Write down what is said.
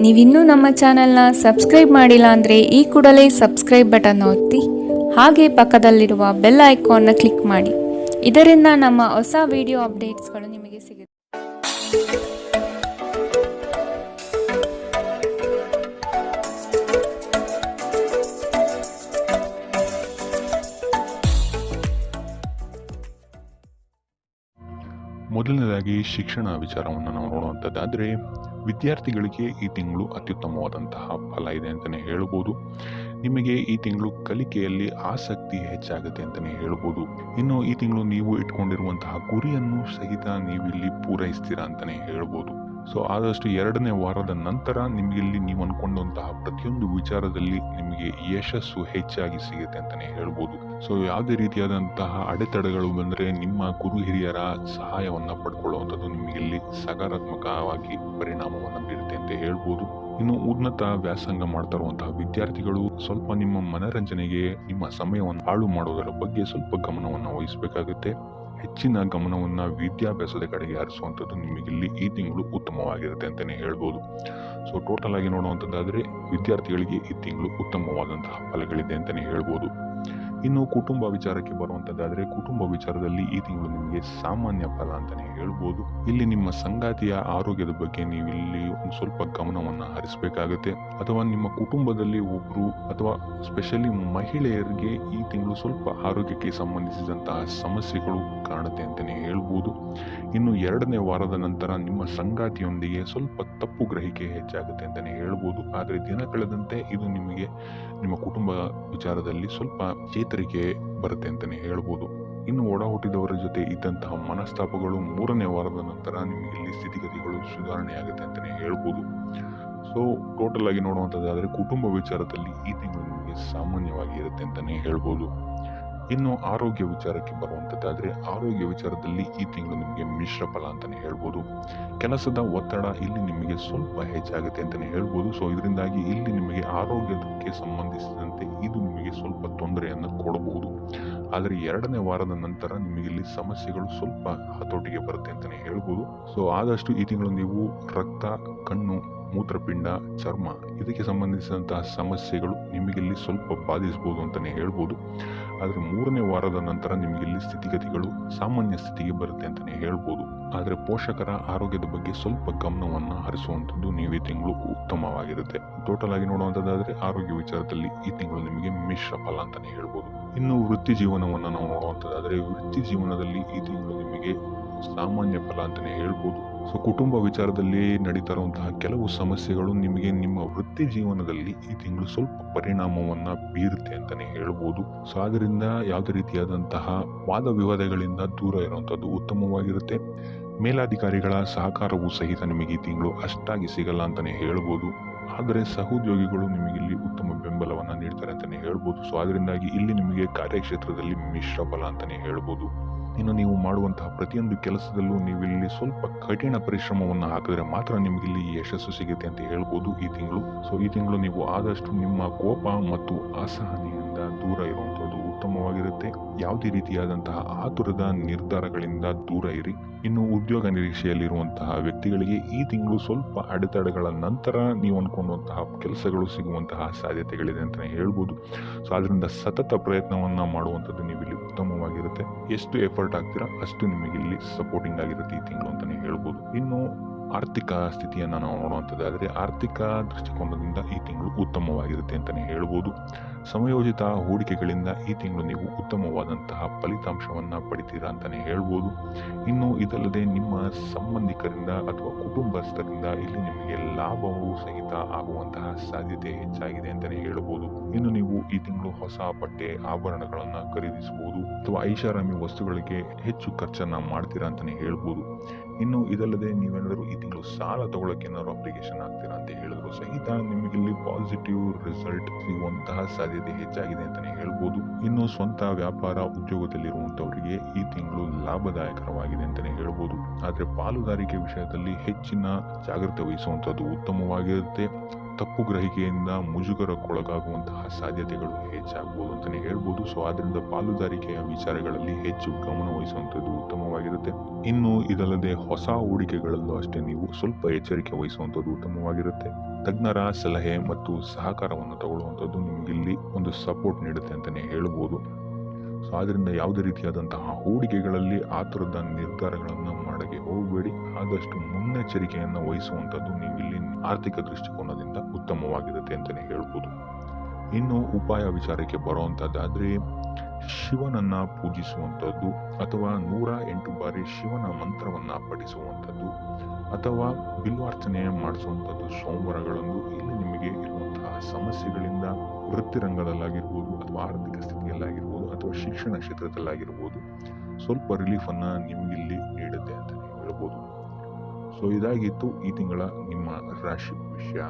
ನೀವಿನ್ನೂ ನಮ್ಮ ಚಾನೆಲ್ನ ಸಬ್ಸ್ಕ್ರೈಬ್ ಮಾಡಿಲ್ಲ ಅಂದರೆ ಈ ಕೂಡಲೇ ಸಬ್ಸ್ಕ್ರೈಬ್ ಬಟನ್ ಒತ್ತಿ ಹಾಗೆ ಪಕ್ಕದಲ್ಲಿರುವ ಬೆಲ್ ಐಕಾನ್ನ ಕ್ಲಿಕ್ ಮಾಡಿ. ಇದರಿಂದ ನಮ್ಮ ಹೊಸ ವಿಡಿಯೋ ಅಪ್ಡೇಟ್ಸ್ಗಳು ನಿಮಗೆ ಸಿಗುತ್ತೆ. ಮೊದಲನೇದಾಗಿ ಶಿಕ್ಷಣ ವಿಚಾರವನ್ನು ನಾವು ನೋಡುವಂಥದ್ದಾದರೆ, ವಿದ್ಯಾರ್ಥಿಗಳಿಗೆ ಈ ತಿಂಗಳು ಅತ್ಯುತ್ತಮವಾದಂತಹ ಫಲ ಇದೆ ಅಂತಲೇ ಹೇಳ್ಬೋದು. ನಿಮಗೆ ಈ ತಿಂಗಳು ಕಲಿಕೆಯಲ್ಲಿ ಆಸಕ್ತಿ ಹೆಚ್ಚಾಗುತ್ತೆ ಅಂತಲೇ ಹೇಳ್ಬೋದು. ಇನ್ನು ಈ ತಿಂಗಳು ನೀವು ಇಟ್ಕೊಂಡಿರುವಂತಹ ಗುರಿಯನ್ನು ಸಹಿತ ನೀವಿಲ್ಲಿ ಪೂರೈಸ್ತೀರಾ ಅಂತಲೇ ಹೇಳ್ಬೋದು. ಸೊ ಆದಷ್ಟು 2ನೇ ವಾರದ ನಂತರ ನಿಮಗಿಲ್ಲಿ ನೀವು ಅಂದ್ಕೊಂಡಂತಹ ಪ್ರತಿಯೊಂದು ವಿಚಾರದಲ್ಲಿ ನಿಮಗೆ ಯಶಸ್ಸು ಹೆಚ್ಚಾಗಿ ಸಿಗುತ್ತೆ ಅಂತಲೇ ಹೇಳ್ಬೋದು. ಸೊ ಯಾವುದೇ ರೀತಿಯಾದಂತಹ ಅಡೆತಡೆಗಳು ಬಂದರೆ ನಿಮ್ಮ ಗುರು ಹಿರಿಯರ ಸಹಾಯವನ್ನು ಪಡ್ಕೊಳ್ಳುವಂಥದ್ದು ನಿಮಗಿಲ್ಲಿ ಸಕಾರಾತ್ಮಕವಾಗಿ ಪರಿಣಾಮವನ್ನು ಬೀರುತ್ತೆ ಅಂತ ಹೇಳ್ಬೋದು. ಇನ್ನು ಉನ್ನತ ವ್ಯಾಸಂಗ ಮಾಡ್ತಾ ಇರುವಂತಹ ವಿದ್ಯಾರ್ಥಿಗಳು ಸ್ವಲ್ಪ ನಿಮ್ಮ ಮನರಂಜನೆಗೆ ನಿಮ್ಮ ಸಮಯವನ್ನು ಹಾಳು ಮಾಡೋದರ ಬಗ್ಗೆ ಸ್ವಲ್ಪ ಗಮನವನ್ನು ವಹಿಸಬೇಕಾಗುತ್ತೆ. ಹೆಚ್ಚಿನ ಗಮನವನ್ನು ವಿದ್ಯಾಭ್ಯಾಸದ ಕಡೆಗೆ ಹರಿಸುವಂಥದ್ದು ನಿಮಗಿಲ್ಲಿ ಈ ತಿಂಗಳು ಉತ್ತಮವಾಗಿರುತ್ತೆ ಅಂತಲೇ ಹೇಳ್ಬೋದು. ಸೊ ಟೋಟಲ್ ಆಗಿ ನೋಡುವಂಥದ್ದಾದರೆ ವಿದ್ಯಾರ್ಥಿಗಳಿಗೆ ಈ ತಿಂಗಳು ಉತ್ತಮವಾದಂತಹ ಫಲಗಳಿದೆ ಅಂತಲೇ ಹೇಳ್ಬೋದು. ಇನ್ನು ಕುಟುಂಬ ವಿಚಾರಕ್ಕೆ ಬರುವಂಥದ್ದಾದರೆ, ಕುಟುಂಬ ವಿಚಾರದಲ್ಲಿ ಈ ತಿಂಗಳು ನಿಮಗೆ ಸಾಮಾನ್ಯ ಫಲ ಅಂತಲೇ ಹೇಳ್ಬೋದು. ಇಲ್ಲಿ ನಿಮ್ಮ ಸಂಗಾತಿಯ ಆರೋಗ್ಯದ ಬಗ್ಗೆ ನೀವು ಇಲ್ಲಿ ಒಂದು ಸ್ವಲ್ಪ ಗಮನವನ್ನು ಹರಿಸಬೇಕಾಗುತ್ತೆ. ಅಥವಾ ನಿಮ್ಮ ಕುಟುಂಬದಲ್ಲಿ ಒಬ್ಬರು ಅಥವಾ ಸ್ಪೆಷಲಿ ಮಹಿಳೆಯರಿಗೆ ಈ ತಿಂಗಳು ಸ್ವಲ್ಪ ಆರೋಗ್ಯಕ್ಕೆ ಸಂಬಂಧಿಸಿದಂತಹ ಸಮಸ್ಯೆಗಳು ಕಾಣುತ್ತೆ ಅಂತಲೇ ಹೇಳ್ಬೋದು. ಇನ್ನು 2ನೇ ವಾರದ ನಂತರ ನಿಮ್ಮ ಸಂಗಾತಿಯೊಂದಿಗೆ ಸ್ವಲ್ಪ ತಪ್ಪು ಗ್ರಹಿಕೆ ಹೆಚ್ಚಾಗುತ್ತೆ ಅಂತಲೇ ಹೇಳ್ಬೋದು. ಆದರೆ ದಿನ ಕಳೆದಂತೆ ಇದು ನಿಮಗೆ ನಿಮ್ಮ ಕುಟುಂಬ ವಿಚಾರದಲ್ಲಿ ಸ್ವಲ್ಪ ಚೇತರಿಕೆ ಬರುತ್ತೆ ಅಂತಲೇ ಹೇಳ್ಬೋದು. ಇನ್ನು ಒಡ ಹುಟ್ಟಿದವರ ಜೊತೆ ಇದ್ದಂತಹ ಮನಸ್ತಾಪಗಳು 3ನೇ ವಾರದ ನಂತರ ನಿಮಗೆ ಇಲ್ಲಿ ಸ್ಥಿತಿಗತಿಗಳು ಸುಧಾರಣೆಯಾಗುತ್ತೆ ಅಂತಲೇ ಹೇಳ್ಬೋದು. ಸೊ ಟೋಟಲ್ ಆಗಿ ನೋಡುವಂಥದ್ದಾದರೆ ಕುಟುಂಬ ವಿಚಾರದಲ್ಲಿ ಈ ತಿಂಗಳು ನಿಮಗೆ ಸಾಮಾನ್ಯವಾಗಿ ಇರುತ್ತೆ ಅಂತಲೇ ಹೇಳ್ಬೋದು. ಇನ್ನು ಆರೋಗ್ಯ ವಿಚಾರಕ್ಕೆ ಬರುವಂಥದ್ದಾದರೆ, ಆರೋಗ್ಯ ವಿಚಾರದಲ್ಲಿ ಈ ತಿಂಗಳು ನಿಮಗೆ ಮಿಶ್ರ ಫಲ ಅಂತಲೇ ಹೇಳ್ಬೋದು. ಕೆಲಸದ ಒತ್ತಡ ಇಲ್ಲಿ ನಿಮಗೆ ಸ್ವಲ್ಪ ಹೆಚ್ಚಾಗುತ್ತೆ ಅಂತಲೇ ಹೇಳ್ಬೋದು. ಸೊ ಇದರಿಂದಾಗಿ ಇಲ್ಲಿ ನಿಮಗೆ ಆರೋಗ್ಯಕ್ಕೆ ಸಂಬಂಧಿಸಿದಂತೆ ಇದು ನಿಮಗೆ ಸ್ವಲ್ಪ ತೊಂದರೆಯನ್ನು ಕೊಡಬಹುದು. ಆದರೆ 2ನೇ ವಾರದ ನಂತರ ನಿಮಗೆ ಇಲ್ಲಿ ಸಮಸ್ಯೆಗಳು ಸ್ವಲ್ಪ ಹತೋಟಿಗೆ ಬರುತ್ತೆ ಅಂತಲೇ ಹೇಳ್ಬೋದು. ಸೊ ಆದಷ್ಟು ಈ ತಿಂಗಳು ನೀವು ರಕ್ತ, ಕಣ್ಣು, ಮೂತ್ರಪಿಂಡ, ಚರ್ಮ ಇದಕ್ಕೆ ಸಂಬಂಧಿಸಿದಂತಹ ಸಮಸ್ಯೆಗಳು ನಿಮಗಿಲ್ಲಿ ಸ್ವಲ್ಪ ಬಾಧಿಸಬಹುದು ಅಂತಲೇ ಹೇಳ್ಬೋದು. ಆದರೆ 3ನೇ ವಾರದ ನಂತರ ನಿಮಗಿಲ್ಲಿ ಸ್ಥಿತಿಗತಿಗಳು ಸಾಮಾನ್ಯ ಸ್ಥಿತಿಗೆ ಬರುತ್ತೆ ಅಂತಲೇ ಹೇಳ್ಬೋದು. ಆದರೆ ಪೋಷಕರ ಆರೋಗ್ಯದ ಬಗ್ಗೆ ಸ್ವಲ್ಪ ಗಮನವನ್ನು ಹರಿಸುವಂಥದ್ದು ನೀವು ಈ ತಿಂಗಳು ಉತ್ತಮವಾಗಿರುತ್ತೆ. ಟೋಟಲ್ ಆಗಿ ನೋಡುವಂಥದ್ದಾದರೆ ಆರೋಗ್ಯ ವಿಚಾರದಲ್ಲಿ ಈ ತಿಂಗಳು ನಿಮಗೆ ಮಿಶ್ರ ಫಲ ಅಂತಲೇ ಹೇಳ್ಬೋದು. ಇನ್ನು ವೃತ್ತಿ ಜೀವನವನ್ನು ನಾವು ನೋಡುವಂಥದ್ದಾದರೆ, ವೃತ್ತಿ ಜೀವನದಲ್ಲಿ ಈ ತಿಂಗಳು ನಿಮಗೆ ಸಾಮಾನ್ಯ ಫಲ ಅಂತಲೇ ಹೇಳ್ಬೋದು. ಸೊ ಕುಟುಂಬ ವಿಚಾರದಲ್ಲಿ ನಡೀತಾ ಇರುವಂತಹ ಕೆಲವು ಸಮಸ್ಯೆಗಳು ನಿಮಗೆ ನಿಮ್ಮ ವೃತ್ತಿ ಜೀವನದಲ್ಲಿ ಈ ತಿಂಗಳು ಸ್ವಲ್ಪ ಪರಿಣಾಮವನ್ನು ಬೀರುತ್ತೆ ಅಂತಲೇ ಹೇಳ್ಬೋದು. ಸೊ ಆದ್ದರಿಂದ ಯಾವುದೇ ರೀತಿಯಾದಂತಹ ವಾದ ವಿವಾದಗಳಿಂದ ದೂರ ಇರುವಂಥದ್ದು ಉತ್ತಮವಾಗಿರುತ್ತೆ. ಮೇಲಾಧಿಕಾರಿಗಳ ಸಹಕಾರವೂ ಸಹಿತ ನಿಮಗೆ ಈ ತಿಂಗಳು ಅಷ್ಟಾಗಿ ಸಿಗಲ್ಲ ಅಂತಲೇ ಹೇಳ್ಬೋದು. ಆದರೆ ಸಹೋದ್ಯೋಗಿಗಳು ನಿಮಗಿಲ್ಲಿ ಉತ್ತಮ ಬೆಂಬಲವನ್ನು ನೀಡ್ತಾರೆ ಅಂತಲೇ ಹೇಳ್ಬೋದು. ಸೊ ಅದರಿಂದಾಗಿ ಇಲ್ಲಿ ನಿಮಗೆ ಕಾರ್ಯಕ್ಷೇತ್ರದಲ್ಲಿ ಮಿಶ್ರ ಫಲ ಅಂತಲೇ ಹೇಳ್ಬೋದು. ಇನ್ನು ನೀವು ಮಾಡುವಂತಹ ಪ್ರತಿಯೊಂದು ಕೆಲಸದಲ್ಲೂ ನೀವಿಲ್ಲಿ ಸ್ವಲ್ಪ ಕಠಿಣ ಪರಿಶ್ರಮವನ್ನು ಹಾಕಿದ್ರೆ ಮಾತ್ರ ನಿಮಗಿಲ್ಲಿ ಯಶಸ್ಸು ಸಿಗುತ್ತೆ ಅಂತ ಹೇಳ್ಬೋದು ಈ ತಿಂಗಳು. ಸೊ ಈ ತಿಂಗಳು ನೀವು ಆದಷ್ಟು ನಿಮ್ಮ ಕೋಪ ಮತ್ತು ಅಸಹನೆಯಿಂದ ದೂರ ಇರುವಂಥದ್ದು ಉತ್ತಮವಾಗಿರುತ್ತೆ. ಯಾವುದೇ ರೀತಿಯಾದಂತಹ ಆತುರದ ನಿರ್ಧಾರಗಳಿಂದ ದೂರ ಇರಿ. ಇನ್ನು ಉದ್ಯೋಗ ನಿರೀಕ್ಷೆಯಲ್ಲಿರುವಂತಹ ವ್ಯಕ್ತಿಗಳಿಗೆ ಈ ತಿಂಗಳು ಸ್ವಲ್ಪ ಅಡೆತಡೆಗಳ ನಂತರ ನೀವು ಅಂದ್ಕೊಂಡಂತಹ ಕೆಲಸಗಳು ಸಿಗುವಂತಹ ಸಾಧ್ಯತೆಗಳಿದೆ ಅಂತಲೇ ಹೇಳ್ಬೋದು. ಸೊ ಅದರಿಂದ ಸತತ ಪ್ರಯತ್ನವನ್ನು ಮಾಡುವಂಥದ್ದು ನೀವು ಇಲ್ಲಿ ಉತ್ತಮವಾಗಿರುತ್ತೆ. ಎಷ್ಟು ಎಫರ್ಟ್ ಆಗ್ತೀರಾ ಅಷ್ಟು ನಿಮಗೆ ಇಲ್ಲಿ ಸಪೋರ್ಟಿಂಗ್ ಆಗಿರುತ್ತೆ ಈ ತಿಂಗಳು ಅಂತಲೇ ಹೇಳ್ಬೋದು. ಇನ್ನು ಆರ್ಥಿಕ ಸ್ಥಿತಿಯನ್ನು ನಾವು ನೋಡುವಂಥದ್ದಾದರೆ, ಆರ್ಥಿಕ ದೃಷ್ಟಿಕೋನದಿಂದ ಈ ತಿಂಗಳು ಉತ್ತಮವಾಗಿರುತ್ತೆ ಅಂತಲೇ ಹೇಳ್ಬೋದು. ಸಮಯೋಚಿತ ಹೂಡಿಕೆಗಳಿಂದ ಈ ತಿಂಗಳು ನೀವು ಉತ್ತಮವಾದಂತಹ ಫಲಿತಾಂಶವನ್ನು ಪಡಿತೀರಾ ಅಂತಲೇ ಹೇಳ್ಬೋದು. ಇನ್ನು ಇದಲ್ಲದೆ ನಿಮ್ಮ ಸಂಬಂಧಿಕರಿಂದ ಅಥವಾ ಕುಟುಂಬಸ್ಥರಿಂದ ಇಲ್ಲಿ ನಿಮಗೆ ಲಾಭವೂ ಸಹಿತ ಆಗುವಂತಹ ಸಾಧ್ಯತೆ ಹೆಚ್ಚಾಗಿದೆ ಅಂತಲೇ ಹೇಳ್ಬೋದು. ಇನ್ನು ನೀವು ಈ ತಿಂಗಳು ಹೊಸ ಬಟ್ಟೆ, ಆಭರಣಗಳನ್ನು ಖರೀದಿಸಬಹುದು ಅಥವಾ ಐಷಾರಾಮಿ ವಸ್ತುಗಳಿಗೆ ಹೆಚ್ಚು ಖರ್ಚನ್ನು ಮಾಡ್ತೀರಾ ಅಂತಲೇ ಹೇಳ್ಬೋದು. ಇನ್ನು ಇದಲ್ಲದೆ ನೀವೇನಾದರೂ ಈ ತಿಂಗಳು ಸಾಲ ತಗೊಳ್ಳೋಕೆ ಏನಾದ್ರು ಅಪ್ಲಿಕೇಶನ್ ಆಗ್ತೀರಾ ಅಂತ ಹೇಳಿದ್ರು ಸಹಿತ ನಿಮಗಿಲ್ಲಿ ಪಾಸಿಟಿವ್ ರಿಸಲ್ಟ್ ಸಿಗುವಂತಹ ಸಾಧ್ಯತೆ ಹೆಚ್ಚಾಗಿದೆ ಅಂತಲೇ ಹೇಳ್ಬೋದು. ಇನ್ನು ಸ್ವಂತ ವ್ಯಾಪಾರ ಉದ್ಯೋಗದಲ್ಲಿರುವಂಥವರಿಗೆ ಈ ತಿಂಗಳು ಲಾಭದಾಯಕರವಾಗಿದೆ ಅಂತಲೇ ಹೇಳ್ಬೋದು. ಆದರೆ ಪಾಲುದಾರಿಕೆ ವಿಷಯದಲ್ಲಿ ಹೆಚ್ಚಿನ ಜಾಗ್ರತೆ ವಹಿಸುವಂಥದ್ದು ಉತ್ತಮವಾಗಿರುತ್ತೆ. ತಪ್ಪು ಗ್ರಹಿಕೆಯಿಂದ ಮುಜುಗರಕ್ಕೊಳಗಾಗುವಂತಹ ಸಾಧ್ಯತೆಗಳು ಹೆಚ್ಚಾಗಬಹುದು ಅಂತಲೇ ಹೇಳ್ಬೋದು. ಸೊ ಆದ್ರಿಂದ ಪಾಲುದಾರಿಕೆಯ ವಿಚಾರಗಳಲ್ಲಿ ಹೆಚ್ಚು ಗಮನ ವಹಿಸುವಂಥದ್ದು ಉತ್ತಮವಾಗಿರುತ್ತೆ. ಇನ್ನು ಇದಲ್ಲದೆ ಹೊಸ ಹೂಡಿಕೆಗಳಲ್ಲೂ ಅಷ್ಟೇ ನೀವು ಸ್ವಲ್ಪ ಎಚ್ಚರಿಕೆ ವಹಿಸುವಂಥದ್ದು ಉತ್ತಮವಾಗಿರುತ್ತೆ. ತಜ್ಞರ ಸಲಹೆ ಮತ್ತು ಸಹಕಾರವನ್ನು ತಗೊಳ್ಳುವಂಥದ್ದು ನಿಮಗಿಲ್ಲಿ ಒಂದು ಸಪೋರ್ಟ್ ನೀಡುತ್ತೆ ಅಂತಲೇ ಹೇಳ್ಬೋದು. ಸೊ ಆದ್ರಿಂದ ಯಾವುದೇ ರೀತಿಯಾದಂತಹ ಹೂಡಿಕೆಗಳಲ್ಲಿ ಆತುರದ ನಿರ್ಧಾರಗಳನ್ನು ಮಾಡಕ್ಕೆ ಹೋಗಬೇಡಿ. ಆದಷ್ಟು ಮುನ್ನೆಚ್ಚರಿಕೆಯನ್ನು ವಹಿಸುವಂಥದ್ದು ನೀವು ಇಲ್ಲಿ ಆರ್ಥಿಕ ದೃಷ್ಟಿಕೋನದಿಂದ ಉತ್ತಮವಾಗಿರುತ್ತೆ ಅಂತಲೇ ಹೇಳ್ಬೋದು. ಇನ್ನು ಉಪಾಯ ವಿಚಾರಕ್ಕೆ ಬರುವಂಥದ್ದಾದ್ರೆ ಶಿವನನ್ನ ಪೂಜಿಸುವಂಥದ್ದು ಅಥವಾ 108 ಬಾರಿ ಶಿವನ ಮಂತ್ರವನ್ನ ಪಠಿಸುವಂಥದ್ದು ಅಥವಾ ಬಿಲ್ವಾರ್ಚನೆ ಮಾಡಿಸುವಂಥದ್ದು ಸೋಮವಾರಗಳಂದು ಇಲ್ಲಿ ನಿಮಗೆ ಇರುವಂತಹ ಸಮಸ್ಯೆಗಳಿಂದ ವೃತ್ತಿರಂಗದಲ್ಲಾಗಿರ್ಬೋದು ಅಥವಾ ಆರ್ಥಿಕ ಸ್ಥಿತಿಯಲ್ಲಾಗಿರ್ಬೋದು ಅಥವಾ ಶಿಕ್ಷಣ ಕ್ಷೇತ್ರದಲ್ಲಾಗಿರ್ಬೋದು ಸ್ವಲ್ಪ ರಿಲೀಫನ್ನು ನಿಮಗಿಲ್ಲಿ ನೀಡುತ್ತೆ ಅಂತಲೇ ಹೇಳ್ಬೋದು. ಸೊ ಇದಾಗಿತ್ತು ಈ ತಿಂಗಳ ನಿಮ್ಮ ರಾಶಿ ವಿಷಯ.